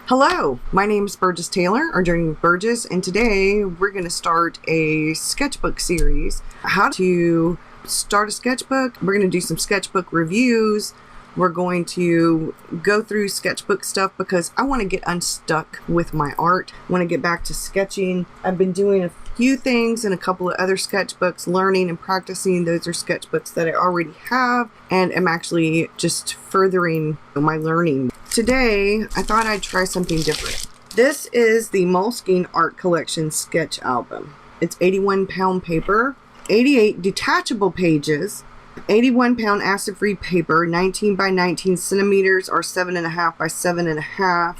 Hello, my name is Burgess Taylor, or Journey with Burgess, and today we're going to start a sketchbook series. How to start a sketchbook. We're going to do some sketchbook reviews. We're going to go through sketchbook stuff because I want to get unstuck with my art. I want to get back to sketching. I've been doing a few things in a couple of other sketchbooks, learning and practicing. Those are sketchbooks that I already have, and I'm actually just furthering my learning. Today, I thought I'd try something different. This is the Moleskine Art Collection sketch album. It's 81 pound paper, 88 detachable pages, 81 pound acid-free paper, 19 by 19 centimeters or 7.5 by 7.5.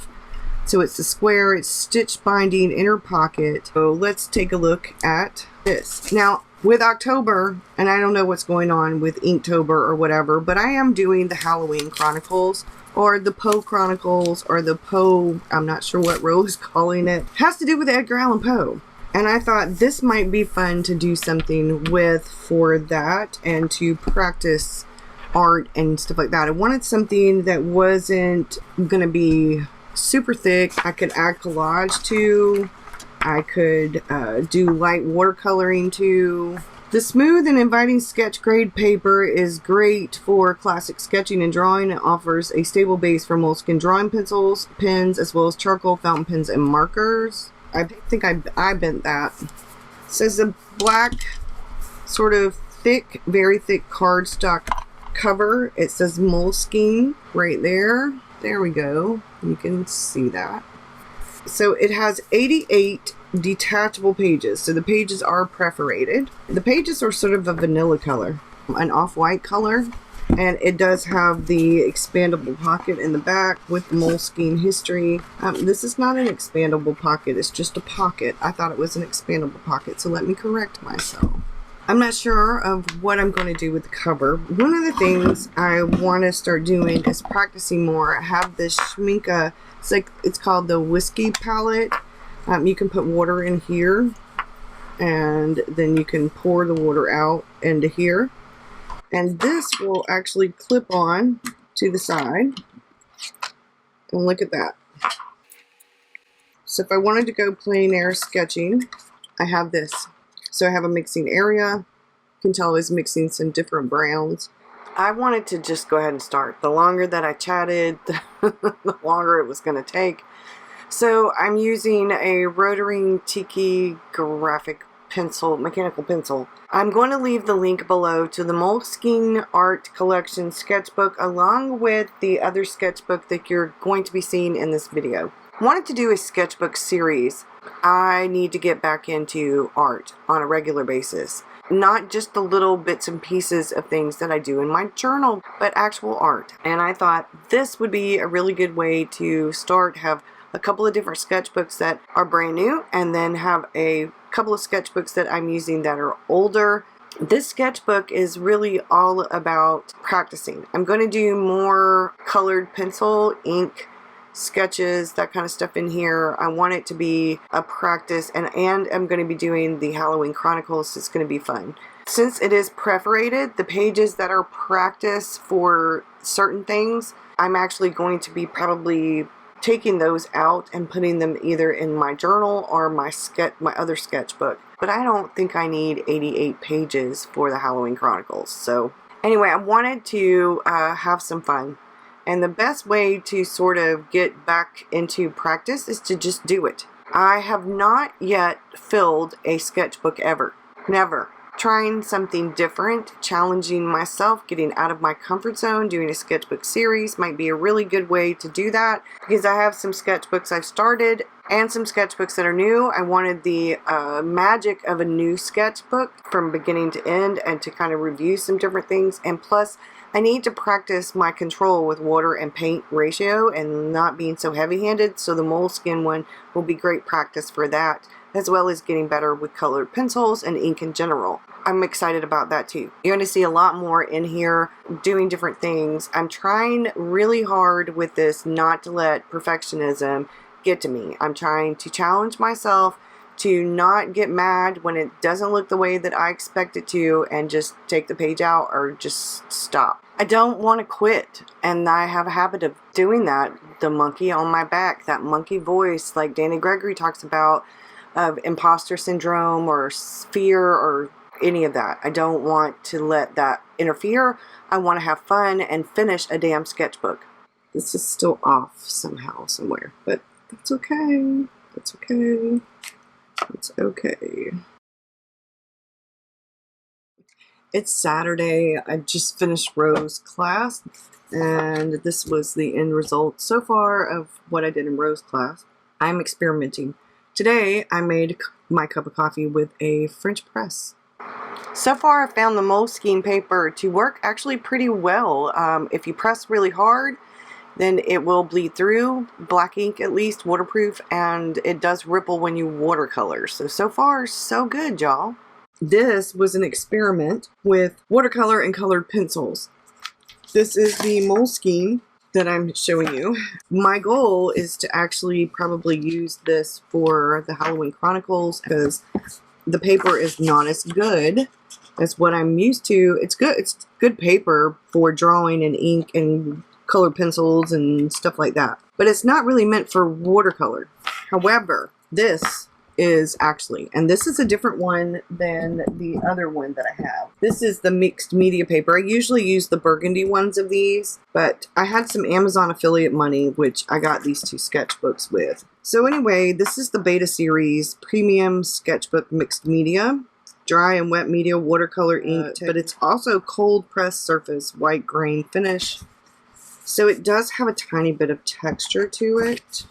So it's a square, it's stitched binding, inner pocket. So let's take a look at this. Now, with October, and I don't know what's going on with Inktober or whatever, but I am doing the Halloween Chronicles, or the Poe Chronicles, or the Poe, I'm not sure what Rose is calling it. It has to do with Edgar Allan Poe. And I thought this might be fun to do something with for that and to practice art and stuff like that. I wanted something that wasn't going to be super thick. I could add collage to. I could do light watercoloring to. The smooth and inviting sketch grade paper is great for classic sketching and drawing. It offers a stable base for Moleskine drawing pencils, pens, as well as charcoal, fountain pens, and markers. I think I bent that. It says a black, sort of thick, very thick cardstock cover. It says Moleskine right there. There we go. You can see that. So it has 88 detachable pages. So the pages are perforated. The pages are sort of a vanilla color, an off-white color. And it does have the expandable pocket in the back with Moleskine history. This is not an expandable pocket. It's just a pocket. I thought it was an expandable pocket. So let me correct myself. I'm not sure of what I'm going to do with the cover. One of the things I want to start doing is practicing more. I have this Schminke. It's called the Whiskey palette. You can put water in here, and then you can pour the water out into here. And this will actually clip on to the side. And look at that. So if I wanted to go plein air sketching, I have this. So I have a mixing area. You can tell I was mixing some different browns. I wanted to just go ahead and start. The longer that I chatted, the longer it was going to take. So I'm using a Rotary Tiki graphic pencil, mechanical pencil. I'm going to leave the link below to the Moleskine Art Collection sketchbook along with the other sketchbook that you're going to be seeing in this video. I wanted to do a sketchbook series. I need to get back into art on a regular basis. Not just the little bits and pieces of things that I do in my journal, but actual art. And I thought this would be a really good way to start, have a couple of different sketchbooks that are brand new, and then have a couple of sketchbooks that I'm using that are older. This sketchbook is really all about practicing. I'm going to do more colored pencil, ink, sketches, that kind of stuff in here. I want it to be a practice, and I'm going to be doing the Halloween Chronicles. It's going to be fun. Since it is perforated, the pages that are practice for certain things, I'm actually going to be probably taking those out and putting them either in my journal or my other sketchbook. But I don't think I need 88 pages for the Halloween Chronicles. So anyway, I wanted to have some fun. And the best way to sort of get back into practice is to just do it. I have not yet filled a sketchbook ever. Never. Trying something different, challenging myself, getting out of my comfort zone, doing a sketchbook series might be a really good way to do that, because I have some sketchbooks I've started and some sketchbooks that are new. I wanted the magic of a new sketchbook from beginning to end and to kind of review some different things. And plus, I need to practice my control with water and paint ratio and not being so heavy-handed, so the Moleskine one will be great practice for that, as well as getting better with colored pencils and ink in general. I'm excited about that too. You're going to see a lot more in here doing different things. I'm trying really hard with this not to let perfectionism get to me. I'm trying to challenge myself to not get mad when it doesn't look the way that I expect it to and just take the page out or just stop. I don't want to quit, and I have a habit of doing that the monkey on my back, that monkey voice like Danny Gregory talks about, of imposter syndrome or fear or any of that. I don't want to let that interfere. I want to have fun and finish a damn sketchbook. This is still off somehow, somewhere, but that's okay. That's okay. It's okay. It's Saturday. I just finished Rose's class, and this was the end result so far of what I did in Rose's class. I'm experimenting. Today, I made my cup of coffee with a French press. So far, I found the Moleskine paper to work actually pretty well. If you press really hard, then it will bleed through. Black ink, at least, waterproof, and it does ripple when you watercolor. So far, so good, y'all. This was an experiment with watercolor and colored pencils. This is the Moleskine that I'm showing you. My goal is to actually probably use this for the Halloween Chronicles because the paper is not as good as what I'm used to. It's good paper for drawing and ink and colored pencils and stuff like that. But it's not really meant for watercolor. However, this is actually, and this is a different one than the other one that I have. This is the mixed media paper. I usually use the burgundy ones of these, but I had some Amazon affiliate money, which I got these two sketchbooks with. So anyway, this is the beta series premium sketchbook mixed media, dry and wet media watercolor ink, but it's also cold press surface white grain finish. So it does have a tiny bit of texture to it.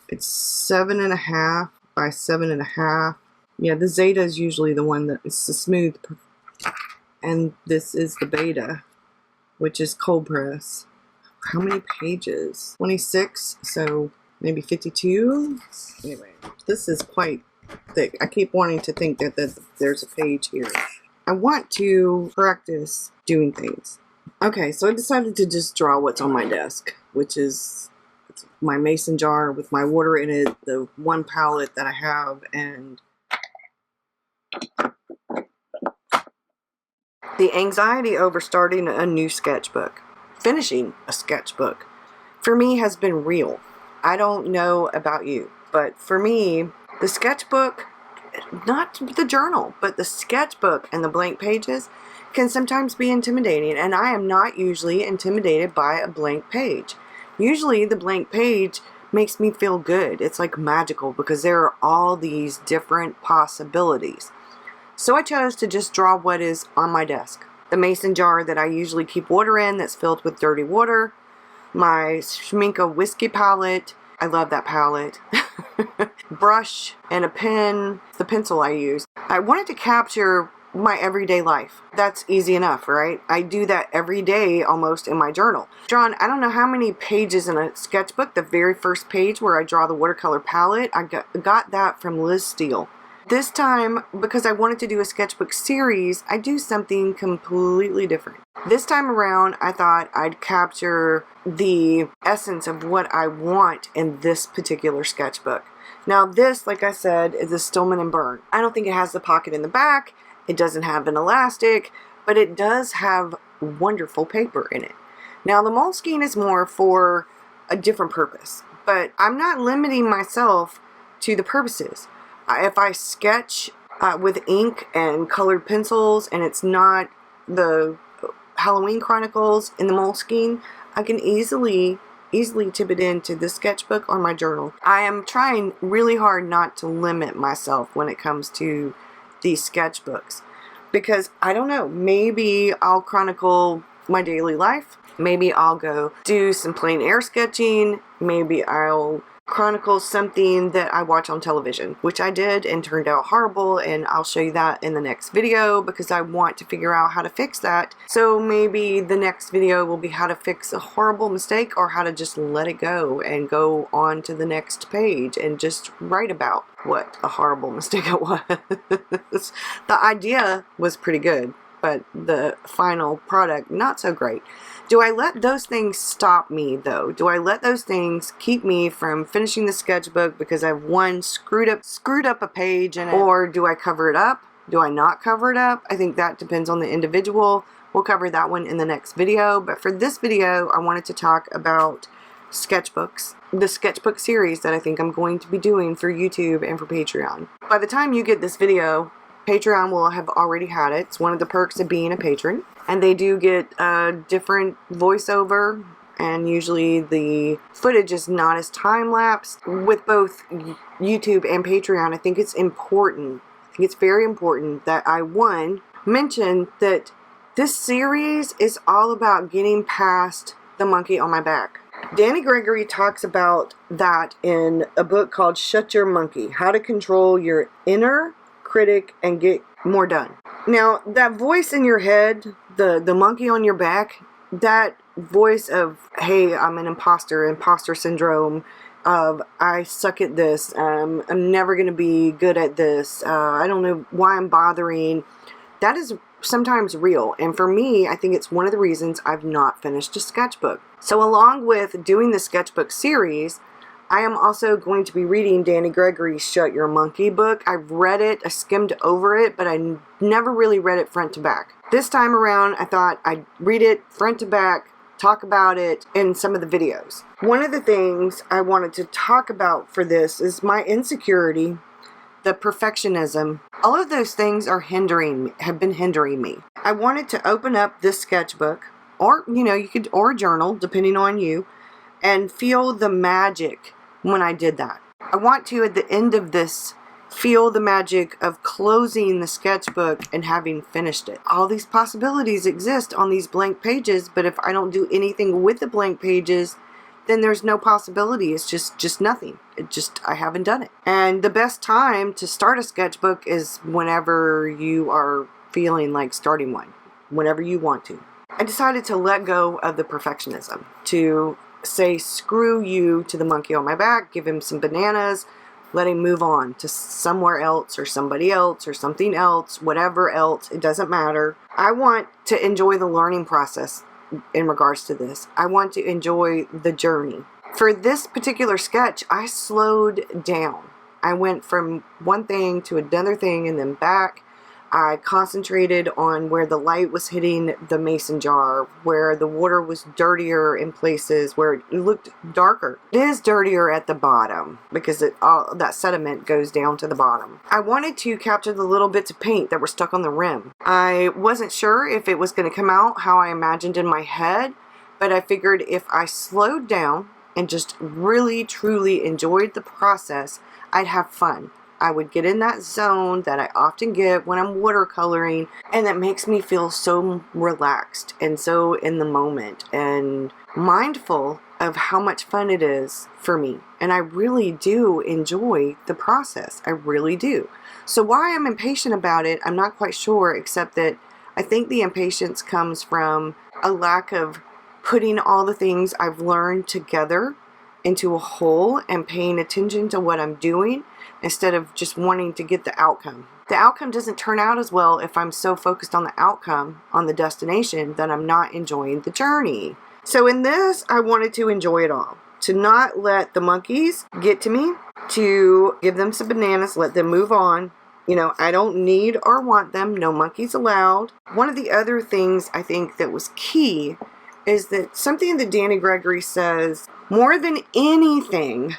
It's 7.5 by 7.5. Yeah, the Zeta is usually the one that is the smooth, and this is the beta, which is cold press. How many pages? 26, so maybe 52. Anyway, this is quite thick. I keep wanting to think that there's a page here. I want to practice doing things. Okay, so I decided to just draw what's on my desk, which is my mason jar with my water in it, the one palette that I have, and the anxiety over starting a new sketchbook. Finishing a sketchbook, for me, has been real. I don't know about you, but for me, the sketchbook, not the journal, but the sketchbook and the blank pages can sometimes be intimidating, and I am not usually intimidated by a blank page. Usually the blank page makes me feel good. It's like magical because there are all these different possibilities. So I chose to just draw what is on my desk. The mason jar that I usually keep water in that's filled with dirty water. My Schminke whiskey palette. I love that palette. Brush and a pen. The pencil I use. I wanted to capture my everyday life. That's easy enough, right? I do that every day almost in my journal. John, I don't know how many pages in a sketchbook. The very first page where I draw the watercolor palette, I got that from Liz Steele. This time, because I wanted to do a sketchbook series, I do something completely different. This time around, I thought I'd capture the essence of what I want in this particular sketchbook. Now this, like I said, is a Stillman & Bird. I don't think it has the pocket in the back. It doesn't have an elastic, but it does have wonderful paper in it. Now the Moleskine is more for a different purpose, but I'm not limiting myself to the purposes. If I sketch with ink and colored pencils and it's not the Halloween Chronicles in the Moleskine, I can easily tip it into the sketchbook or my journal. I am trying really hard not to limit myself when it comes to these sketchbooks, because I don't know, maybe I'll chronicle my daily life, maybe I'll go do some plein air sketching, maybe I'll chronicle something that I watch on television, which I did and turned out horrible, and I'll show you that in the next video because I want to figure out how to fix that. So maybe the next video will be how to fix a horrible mistake or how to just let it go and go on to the next page and just write about what a horrible mistake it was. The idea was pretty good, but the final product, not so great. Do I let those things stop me, though? Do I let those things keep me from finishing the sketchbook because I've screwed up a page in it? Or do I cover it up? Do I not cover it up? I think that depends on the individual. We'll cover that one in the next video. But for this video, I wanted to talk about sketchbooks, the sketchbook series that I think I'm going to be doing for YouTube and for Patreon. By the time you get this video, Patreon will have already had it. It's one of the perks of being a patron. And they do get a different voiceover, and usually the footage is not as time-lapsed. With both YouTube and Patreon, I think it's important, I think it's very important that I, one, mention that this series is all about getting past the monkey on my back. Danny Gregory talks about that in a book called Shut Your Monkey, How to Control Your Inner Critic and Get More Done. Now, that voice in your head, the monkey on your back, that voice of, hey, I'm an imposter syndrome, of I suck at this, I'm never going to be good at this, I don't know why I'm bothering, that is sometimes real. And for me, I think it's one of the reasons I've not finished a sketchbook. So along with doing the sketchbook series, I am also going to be reading Danny Gregory's Shut Your Monkey book. I've read it, I skimmed over it, but I never really read it front to back. This time around, I thought I'd read it front to back, talk about it in some of the videos. One of the things I wanted to talk about for this is my insecurity, the perfectionism. All of those things are have been hindering me. I wanted to open up this sketchbook, or or a journal, depending on you, and feel the magic when I did that. I want to, at the end of this, feel the magic of closing the sketchbook and having finished it. All these possibilities exist on these blank pages, but if I don't do anything with the blank pages, then there's no possibility. It's just nothing. I haven't done it. And the best time to start a sketchbook is whenever you are feeling like starting one, whenever you want to. I decided to let go of the perfectionism, to say screw you to the monkey on my back, give him some bananas, let him move on to somewhere else or somebody else or something else, whatever else, it doesn't matter. I want to enjoy the learning process in regards to this. I want to enjoy the journey. For this particular sketch, I slowed down. I went from one thing to another thing and then back. I concentrated on where the light was hitting the mason jar, where the water was dirtier in places, where it looked darker. It is dirtier at the bottom because all that sediment goes down to the bottom. I wanted to capture the little bits of paint that were stuck on the rim. I wasn't sure if it was going to come out how I imagined in my head, but I figured if I slowed down and just really truly enjoyed the process, I'd have fun. I would get in that zone that I often get when I'm watercoloring, and that makes me feel so relaxed and so in the moment and mindful of how much fun it is for me. And I really do enjoy the process. I really do. So why I'm impatient about it, I'm not quite sure, except that I think the impatience comes from a lack of putting all the things I've learned together into a whole and paying attention to what I'm doing instead of just wanting to get the outcome. The outcome doesn't turn out as well if I'm so focused on the outcome, on the destination, that I'm not enjoying the journey. So in this, I wanted to enjoy it all. To not let the monkeys get to me, to give them some bananas, let them move on. I don't need or want them, no monkeys allowed. One of the other things I think that was key is that something that Danny Gregory says, more than anything,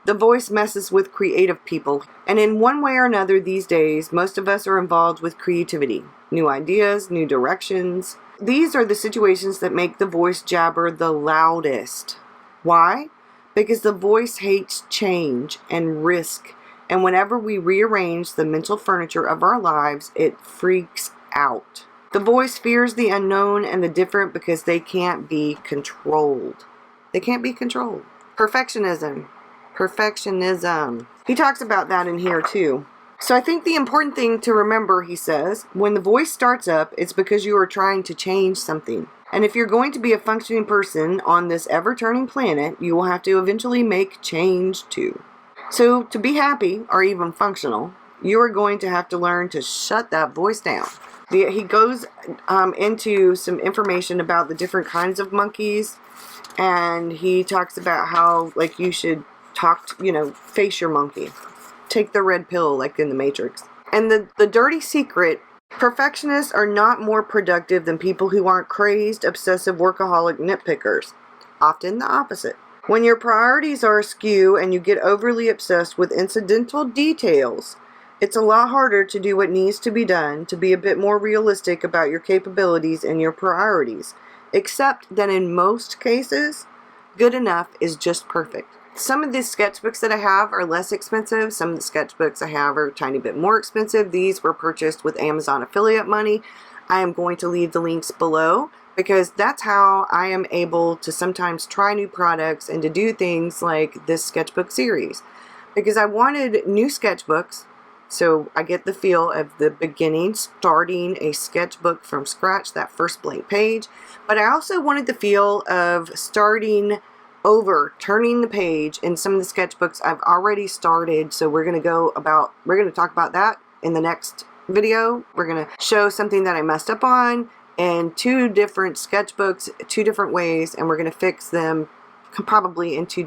the voice messes with creative people. And in one way or another these days, most of us are involved with creativity. New ideas, new directions. These are the situations that make the voice jabber the loudest. Why? Because the voice hates change and risk. And whenever we rearrange the mental furniture of our lives, it freaks out. The voice fears the unknown and the different because they can't be controlled. They can't be controlled. Perfectionism. He talks about that in here too. So I think the important thing to remember, he says, when the voice starts up, it's because you are trying to change something. And if you're going to be a functioning person on this ever-turning planet, you will have to eventually make change too. So to be happy, or even functional, you are going to have to learn to shut that voice down. He goes into some information about the different kinds of monkeys, and he talks about how, like, you should face your monkey. Take the red pill, like in the Matrix. And the dirty secret, perfectionists are not more productive than people who aren't crazed, obsessive, workaholic nitpickers. Often the opposite. When your priorities are askew and you get overly obsessed with incidental details, it's a lot harder to do what needs to be done to be a bit more realistic about your capabilities and your priorities, except that in most cases, good enough is just perfect. Some of the sketchbooks that I have are less expensive. Some of the sketchbooks I have are a tiny bit more expensive. These were purchased with Amazon affiliate money. I am going to leave the links below because that's how I am able to sometimes try new products and to do things like this sketchbook series. Because I wanted new sketchbooks, so I get the feel of the beginning, starting a sketchbook from scratch, that first blank page. But I also wanted the feel of starting over, turning the page in some of the sketchbooks I've already started. So we're going to talk about that in the next video. We're going to show something that I messed up on in 2 different sketchbooks, 2 different ways, and we're going to fix them probably in 2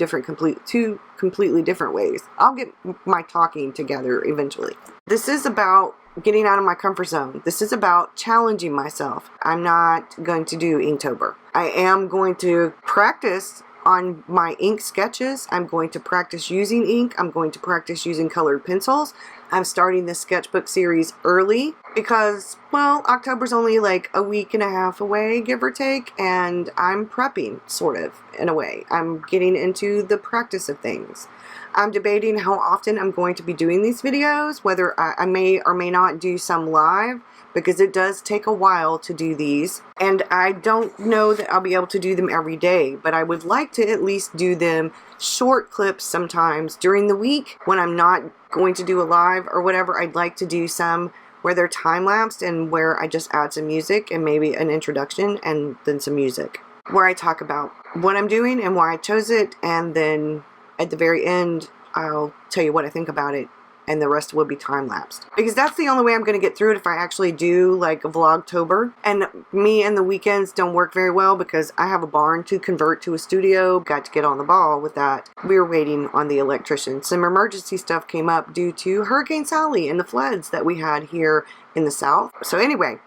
completely different ways. I'll get my talking together eventually. This is about getting out of my comfort zone. This is about challenging myself. I'm not going to do Inktober. I am going to practice on my ink sketches. I'm going to practice using ink. I'm going to practice using colored pencils. I'm starting this sketchbook series early because, well, October's only like a week and a half away, give or take, and I'm prepping, sort of, in a way. I'm getting into the practice of things. I'm debating how often I'm going to be doing these videos, whether I may or may not do some live, because it does take a while to do these, and I don't know that I'll be able to do them every day, but I would like to at least do them short clips sometimes during the week when I'm not going to do a live or whatever. I'd like to do some where they're time-lapsed and where I just add some music and maybe an introduction and then some music, where I talk about what I'm doing and why I chose it, and then at the very end I'll tell you what I think about it, and the rest will be time-lapsed. Because that's the only way I'm going to get through it if I actually do like a Vlogtober. And me and the weekends don't work very well because I have a barn to convert to a studio. Got to get on the ball with that. We were waiting on the electrician. Some emergency stuff came up due to Hurricane Sally and the floods that we had here in the South. So anyway,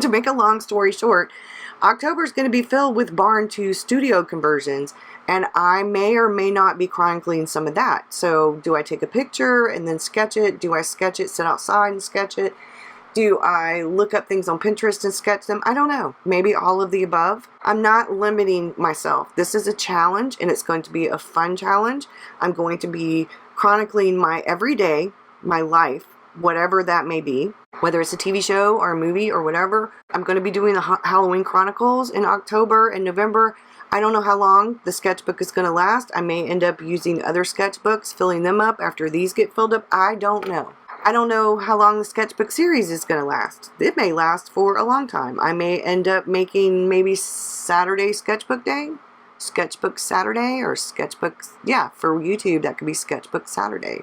to make a long story short, October is going to be filled with barn to studio conversions, and I may or may not be chronicling some of that. So do I take a picture and then sketch it? Do I sketch it, sit outside and sketch it? Do I look up things on Pinterest and sketch them? I don't know. Maybe all of the above. I'm not limiting myself. This is a challenge, and it's going to be a fun challenge. I'm going to be chronicling my everyday, my life, whatever that may be, whether it's a TV show or a movie or whatever. I'm going to be doing the Halloween Chronicles in October and November. I don't know how long the sketchbook is going to last. I may end up using other sketchbooks, filling them up after these get filled up. I don't know. I don't know how long the sketchbook series is going to last. It may last for a long time. I may end up making maybe Saturday Sketchbook Day, Sketchbook Saturday, or Sketchbooks. Yeah, for YouTube, that could be Sketchbook Saturday,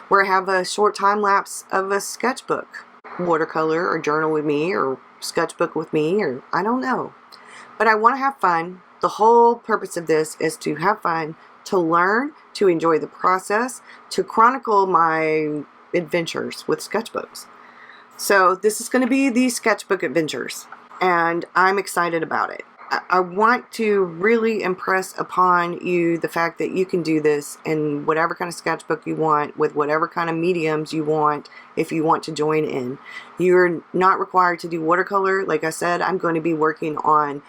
where I have a short time lapse of a sketchbook, watercolor or journal with me or sketchbook with me, or I don't know. But I want to have fun. The whole purpose of this is to have fun, to learn, to enjoy the process, to chronicle my adventures with sketchbooks. So this is going to be the Sketchbook Adventures, and I'm excited about it. I want to really impress upon you the fact that you can do this in whatever kind of sketchbook you want, with whatever kind of mediums you want, if you want to join in. You're not required to do watercolor. Like I said, I'm going to be working on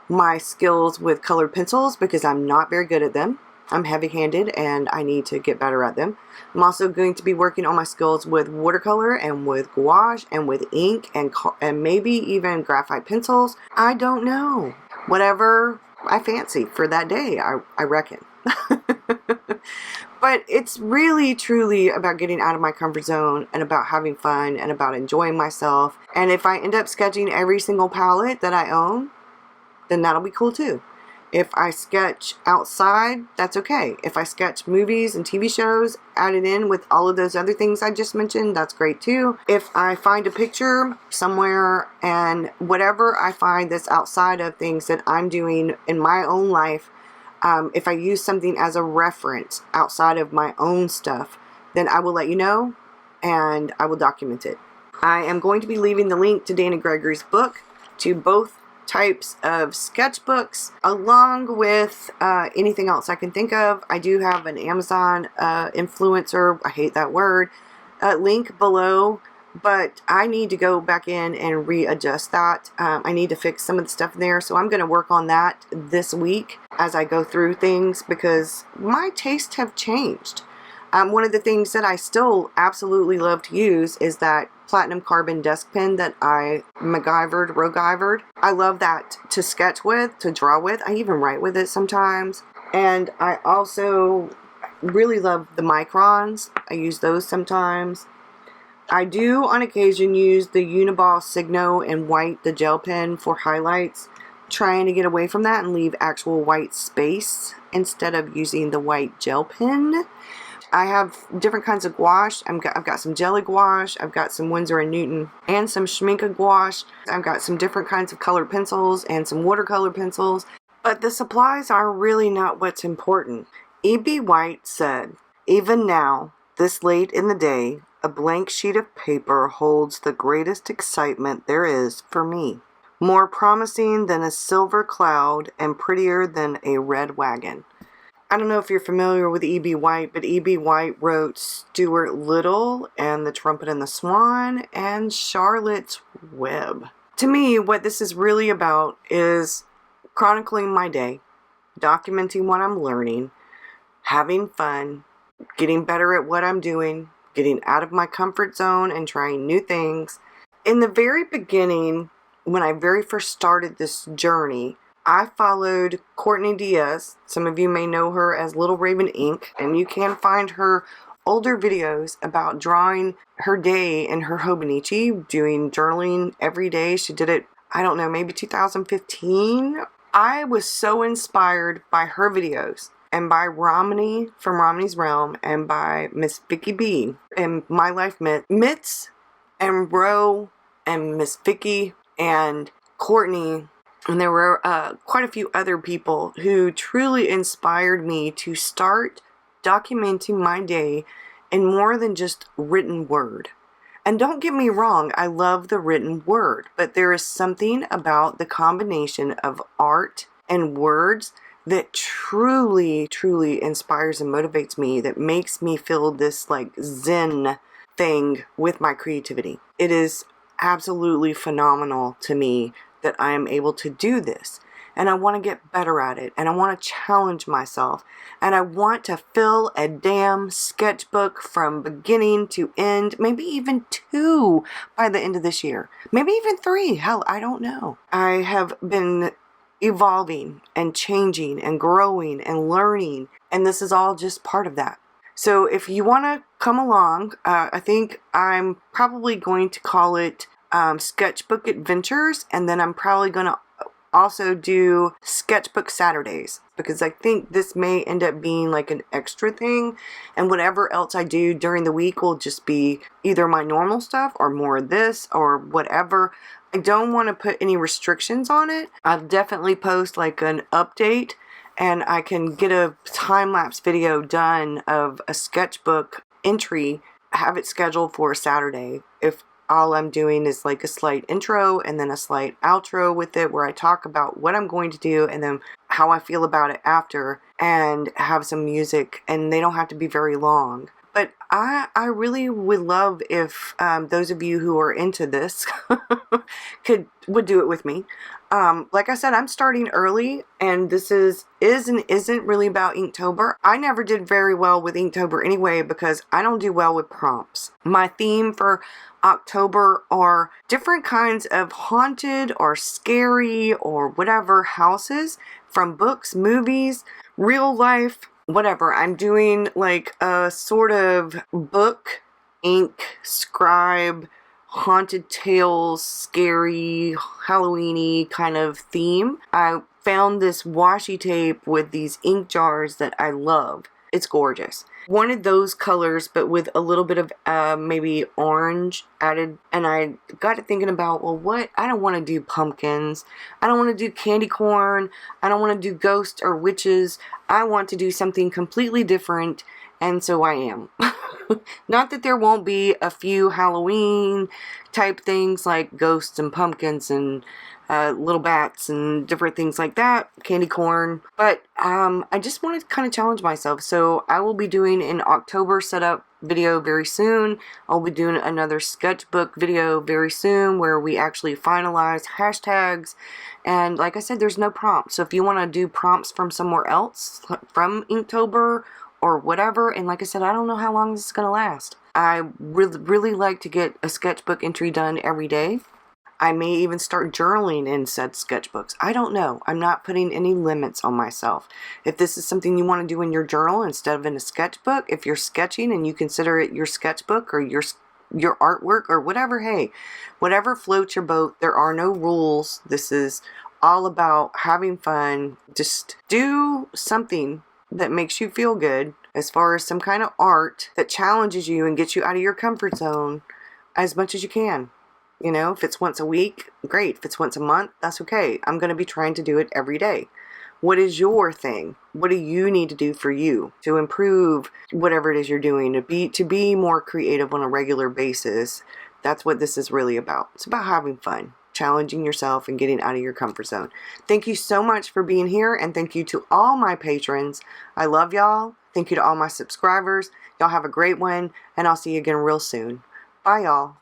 my skills with colored pencils because I'm not very good at them. I'm heavy-handed and I need to get better at them. I'm also going to be working on my skills with watercolor and with gouache and with ink and maybe even graphite pencils. I don't know. Whatever I fancy for that day, I reckon. But it's really, truly about getting out of my comfort zone and about having fun and about enjoying myself. And if I end up sketching every single palette that I own, then that'll be cool too. If I sketch outside, that's okay. If I sketch movies and TV shows added in with all of those other things I just mentioned, that's great too. If I find a picture somewhere and whatever I find that's outside of things that I'm doing in my own life, if I use something as a reference outside of my own stuff, then I will let you know and I will document it. I am going to be leaving the link to Danny Gregory's book, to both types of sketchbooks, along with anything else I can think of. I do have an Amazon influencer, I hate that word, link below, but I need to go back in and readjust that. I need to fix some of the stuff in there, so I'm going to work on that this week as I go through things, because my tastes have changed. One of the things that I still absolutely love to use is that platinum carbon desk pen that I rogivered. I love that to sketch with, to draw with. I even write with it sometimes. And I also really love the microns. I use those sometimes. I do on occasion use the Uniball Signo in white, the gel pen, for highlights, trying to get away from that and leave actual white space instead of using the white gel pen. I have different kinds of gouache. I've got some jelly gouache, I've got some Winsor & Newton, and some Schmincke gouache. I've got some different kinds of colored pencils and some watercolor pencils. But the supplies are really not what's important. E.B. White said, "Even now, this late in the day, a blank sheet of paper holds the greatest excitement there is for me. More promising than a silver cloud and prettier than a red wagon." I don't know if you're familiar with E.B. White, but E.B. White wrote Stuart Little and The Trumpet and the Swan and Charlotte's Web. To me, what this is really about is chronicling my day, documenting what I'm learning, having fun, getting better at what I'm doing, getting out of my comfort zone and trying new things. In the very beginning, when I very first started this journey, I followed Courtney Diaz. Some of you may know her as Little Raven Ink, and you can find her older videos about drawing her day in her Hobonichi, doing journaling every day. She did it, I don't know, maybe 2015. I was so inspired by her videos and by Romney from Romney's Realm and by Miss Vicky B and My Life Mitts and Ro and Miss Vicky and Courtney. And there were quite a few other people who truly inspired me to start documenting my day in more than just written word. And don't get me wrong, I love the written word, but there is something about the combination of art and words that truly, truly inspires and motivates me, that makes me feel this like zen thing with my creativity. It is absolutely phenomenal to me that I am able to do this, and I want to get better at it, and I want to challenge myself, and I want to fill a damn sketchbook from beginning to end, maybe even 2 by the end of this year, maybe even 3, hell, I don't know. I have been evolving and changing and growing and learning, and this is all just part of that. So if you want to come along, I think I'm probably going to call it Sketchbookadventures, and then I'm probably going to also do Sketchbook Saturdays, because I think this may end up being like an extra thing, and whatever else I do during the week will just be either my normal stuff or more of this or whatever. I don't want to put any restrictions on it. I'll definitely post like an update, and I can get a time-lapse video done of a sketchbook entry, have it scheduled for a Saturday. If all I'm doing is like a slight intro and then a slight outro with it, where I talk about what I'm going to do and then how I feel about it after, and have some music, and they don't have to be very long. But I really would love if those of you who are into this would do it with me. Like I said, I'm starting early, and this is and isn't really about Inktober. I never did very well with Inktober anyway, because I don't do well with prompts. My theme for October are different kinds of haunted or scary or whatever houses from books, movies, real life, whatever. I'm doing like a sort of book, ink, scribe, haunted tales, scary, Halloweeny kind of theme. I found this washi tape with these ink jars that I love. It's gorgeous. Wanted those colors, but with a little bit of maybe orange added. And I got to thinking about, well, what? I don't want to do pumpkins. I don't want to do candy corn. I don't want to do ghosts or witches. I want to do something completely different. And so I am. Not that there won't be a few Halloween type things like ghosts and pumpkins and little bats and different things like that, candy corn, but I just want to kind of challenge myself. So I will be doing an October setup video very soon. I'll be doing another sketchbook video very soon where we actually finalize hashtags, and like I said, there's no prompts. So if you want to do prompts from somewhere else, from Inktober or whatever, and like I said, I don't know how long this is going to last. I really like to get a sketchbook entry done every day. I may even start journaling in said sketchbooks. I don't know. I'm not putting any limits on myself. If this is something you want to do in your journal instead of in a sketchbook, if you're sketching and you consider it your sketchbook or your artwork or whatever, hey, whatever floats your boat. There are no rules. This is all about having fun. Just do something that makes you feel good, as far as some kind of art that challenges you and gets you out of your comfort zone as much as you can. You know, if it's once a week, great. If it's once a month, that's okay. I'm going to be trying to do it every day. What is your thing? What do you need to do for you to improve whatever it is you're doing, to be more creative on a regular basis? That's what this is really about. It's about having fun, challenging yourself and getting out of your comfort zone. Thank you so much for being here, and thank you to all my patrons. I love y'all. Thank you to all my subscribers. Y'all have a great one, and I'll see you again real soon. Bye, y'all.